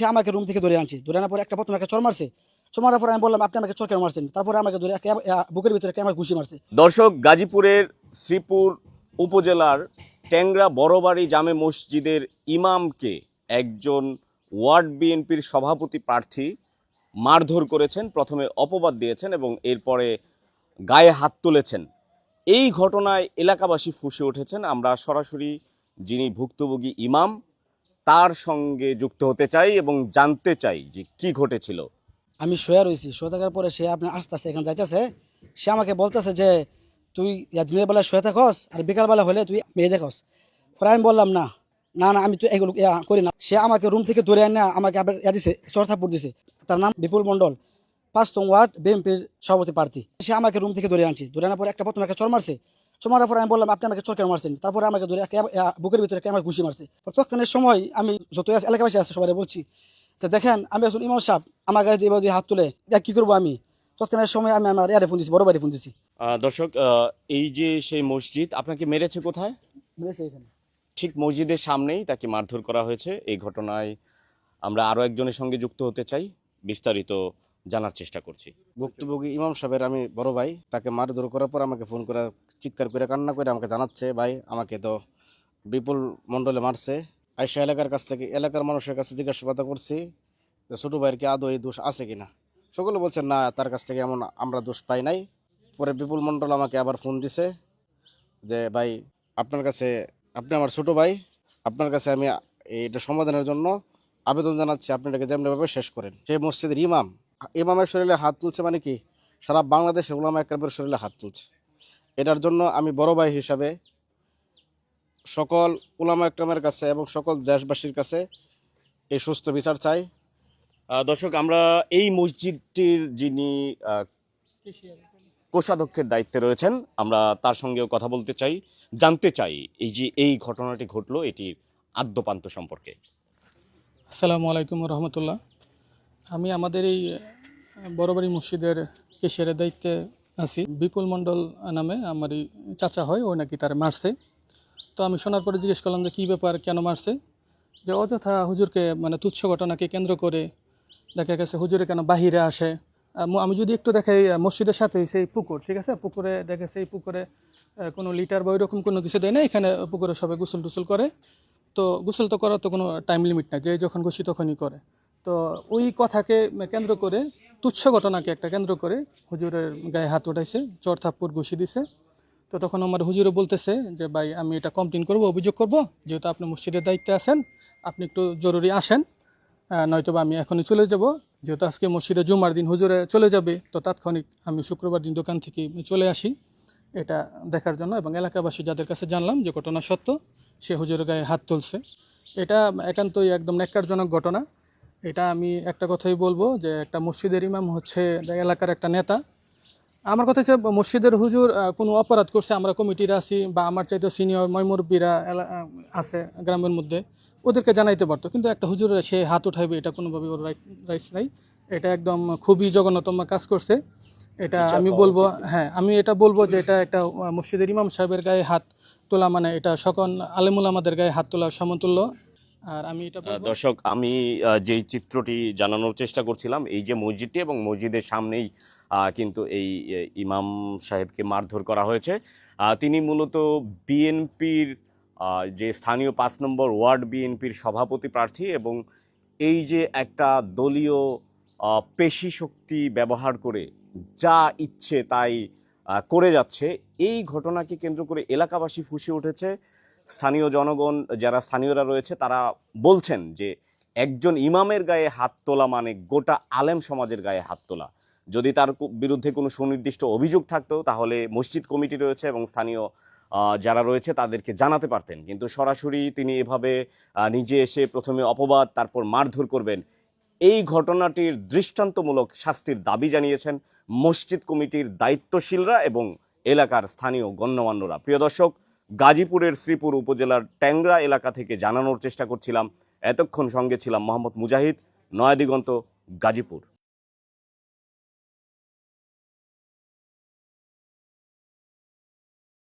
সে আমাকে রুম থেকে ধরে আনছে, ধরে আনার পরে প্রথমে একটা চড় মারছে। চড় মারার পরে আমি বললাম, আপনি আমাকে চড় কেন মারছেন? তারপরে আমাকে ধরে বুকের ভিতরে আমার ঘুষি মারছে। দর্শক, গাজীপুরের শ্রীপুর উপজেলার ট্যাংরা বড়বাড়ি জামে মসজিদের ইমামকে একজন ওয়ার্ড বিএনপির সভাপতি প্রার্থী মারধর করেছেন। প্রথমে অপবাদ দিয়েছেন এবং এরপরে গায়ে হাত তুলেছেন। এই ঘটনায় এলাকাবাসী ফুঁসে উঠেছেন। আমরা সরাসরি যিনি ভুক্তভোগী ইমাম তার সঙ্গে যুক্ত হতে চাই এবং জানতে চাই যে কি ঘটেছিল। আমি শুয়ে রয়েছি, শুয়ে থাকার পরে সে আপনি আস্তে আস্তে এখানে যাইতেছে। সে আমাকে বলতেছে যে তুই দিনের বেলা শুয়ে থাকস আর বিকালবেলা হলে তুই মেয়ে দেখস। পরে আমি বললাম না না না, আমি তো এগুলো করি না। সে আমাকে রুম থেকে ধরে আনে আমাকে আবার দিছে, চড় থাপ্পড় দিছে। তার নাম বিপুল মণ্ডল, 5 নং ওয়ার্ড বিএনপির সভাপতি প্রার্থী। সে আমাকে রুম থেকে ধরে আনছে, ধরে আনার পরে প্রথমে একটা চড় মারছে। চড় মারার পরে আমি বললাম, আপনি আমাকে চড় কেন মারছেন? তারপরে আমাকে ধরে বুকের ভিতরে আমার ঘুষি মারছে। তৎক্ষণের সময় আমি যত এলাকাবাসী আছে সবাই বলছি যে দেখেন, আমি একজন ইমাম সাহেব, আমার গাড়ি এবার হাত তুলে কি করবো আমি? তৎক্ষণের সময় আমি আমার ফোন দিচ্ছি, বড় বাড়ি ফোন দিচ্ছি। দর্শক, এই যে সেই মসজিদ আপনাকে মেরেছে কোথায়? এখানে ঠিক মসজিদের সামনেই তাকে মারধর করা হয়েছে। এই ঘটনায় আমরা আরও একজনের সঙ্গে যুক্ত হতে চাই, বিস্তারিত জানার চেষ্টা করছি। ভুক্তভোগী ইমাম সাহেবের আমি বড় ভাই, তাকে মারধর করার পর আমাকে ফোন করে চিৎকার করে কান্না করে আমাকে জানাচ্ছে, ভাই আমাকে তো বিপুল মণ্ডলে মারছে। আয়সা এলাকার কাছ থেকে এলাকার মানুষের কাছে জিজ্ঞাসাবাদ করছি যে ছোটো ভাইয়ের কি আদৌ এই দোষ আছে কিনা। সকলে বলছেন না, তার কাছ থেকে এমন আমরা দোষ পাই নাই। পরে বিপুল মণ্ডল আমাকে আবার ফোন দিছে যে ভাই আপনার কাছে, আপনি আমার ছোটো ভাই, আপনার কাছে আমি এটা সমাধানের জন্য আবেদন জানাচ্ছি, আপনি এটাকে যেমনিভাবে শেষ করেন। সেই মসজিদের ইমামের শরীরে হাত তুলছে মানে কি, সারা বাংলাদেশের উলামা একরামের শরীরে হাত তুলছে। এটার জন্য আমি বড় ভাই হিসাবে সকল উলামা একরামের কাছে এবং সকল দেশবাসীর কাছে এই সুস্থ বিচার চাই। দর্শক, আমরা এই মসজিদটির যিনি কোষাধ্যক্ষের দায়িত্বে রয়েছেন, আমরা তার সঙ্গেও কথা বলতে চাই, জানতে চাই এই যে এই ঘটনাটি ঘটলো এটির আদ্যপান্ত সম্পর্কে। আসসালামু আলাইকুম রহমতুল্লাহ। আমি আমাদের এই বড়বাড়ি মসজিদের কেশিয়ারের দায়িত্বে আছি। বিপুল মণ্ডল নামে আমারই চাচা হয়, ও নাকি তার মারছে। তো আমি শোনার পরে জিজ্ঞেস করলাম যে কী ব্যাপার, কেন মারছে? যে অযথা হুজুরকে মানে তুচ্ছ ঘটনাকে কেন্দ্র করে দেখা গেছে হুজুরে কেন বাহিরে আসে। আমি যদি একটু দেখাই, মসজিদের সাথে সেই পুকুর, ঠিক আছে, পুকুরে দেখে সেই পুকুরে কোনো লিটার বা ওইরকম কোনো কিছু দেয় না। এখানে পুকুরে সবাই গোসল টুসল করে। তো গোসল তো করার তো কোনো টাইম লিমিট নাই, যে যখন খুশি তখনই করে। তো ওই কথাকে কেন্দ্র করে, তুচ্ছ ঘটনাকে একটা কেন্দ্র করে হুজুরের গায়ে হাত উঠাইছে, চড় থাপ্পড় ঘুষি দিছে। তো তখন আমার হুজুরে বলতেছে যে ভাই আমি এটা কমপ্লেন করব, অভিযোগ করব, যেহেতু আপনি মসজিদের দায়িত্বে আছেন, আপনি একটু জরুরি আসেন, নয়তো বা আমি এখনই চলে যাব। যেহেতু আজকে মসজিদে জুমার দিন হুজুরে চলে যাবে, তো তাৎক্ষণিক আমি শুক্রবার দিন দোকান থেকে চলে আসি এটা দেখার জন্য। এবং এলাকাবাসী যাদের কাছে জানলাম যে ঘটনা সত্য, সে হুজুরের গায়ে হাত তুলছে। এটা একান্তই একদম ন্যাক্কারজনক ঘটনা। এটা আমি একটা কথাই বলবো যে একটা মসজিদের ইমাম হচ্ছে এলাকার একটা নেতা। আমার কথা হচ্ছে মসজিদের হুজুর কোনো অপরাধ করছে, আমরা কমিটির আছি বা আমার চাইতে সিনিয়র ময়মুরব্বীরা আছে গ্রামের মধ্যে, ওদেরকে জানাইতে পারতো। কিন্তু একটা হুজুরের সে হাত উঠাইবে, এটা কোনোভাবে ওর রাইটস নাই। এটা একদম খুবই জঘন্যতম কাজ করছে। এটা আমি বলবো, হ্যাঁ আমি এটা বলবো যে এটা একটা মসজিদের ইমাম সাহেবের গায়ে হাত তোলা মানে এটা সকল আলেমুল আমাদের গায়ে হাত তোলা সমতুল্য। আর আমি এটা দর্শক, আমি যেই চিত্রটি জানানোর চেষ্টা করছিলাম, এই যে মসজিদটি এবং মসজিদের সামনেই কিন্তু এই ইমাম সাহেবকে মারধর করা হয়েছে। তিনি মূলত বিএনপির যে স্থানীয় 5 নম্বর ওয়ার্ড বিএনপির সভাপতি প্রার্থী এবং এই যে একটা দলীয় পেশি শক্তি ব্যবহার করে যা ইচ্ছে তাই করে যাচ্ছে, এই ঘটনাকে কেন্দ্র করে এলাকাবাসী ফুঁসে উঠেছে। স্থানীয় জনগণ, যারা স্থানীয়রা রয়েছে, তারা বলছেন যে একজন ইমামের গায়ে হাত তোলা মানে গোটা আলেম সমাজের গায়ে হাত তোলা। যদি তার বিরুদ্ধে কোনো সুনির্দিষ্ট অভিযোগ থাকতো তাহলে মসজিদ কমিটি রয়েছে এবং স্থানীয় যারা রয়েছে তাদেরকে জানাতে পারতেন। কিন্তু সরাসরি তিনি এভাবে নিজে এসে প্রথমে অপবাদ তারপর মারধর করবেন, এই ঘটনাটির দৃষ্টান্তমূলক শাস্তির দাবি জানিয়েছেন মসজিদ কমিটির দায়িত্বশীলরা এবং এলাকার স্থানীয় গণ্যমান্যরা। প্রিয় দর্শক, গাজীপুরের শ্রীপুর উপজেলার ট্যাংরা এলাকা থেকে জানানোর চেষ্টা করছিলাম। এতক্ষণ সঙ্গে ছিলাম মোহাম্মদ মুজাহিদ, নয়াদিগন্ত, গাজীপুর।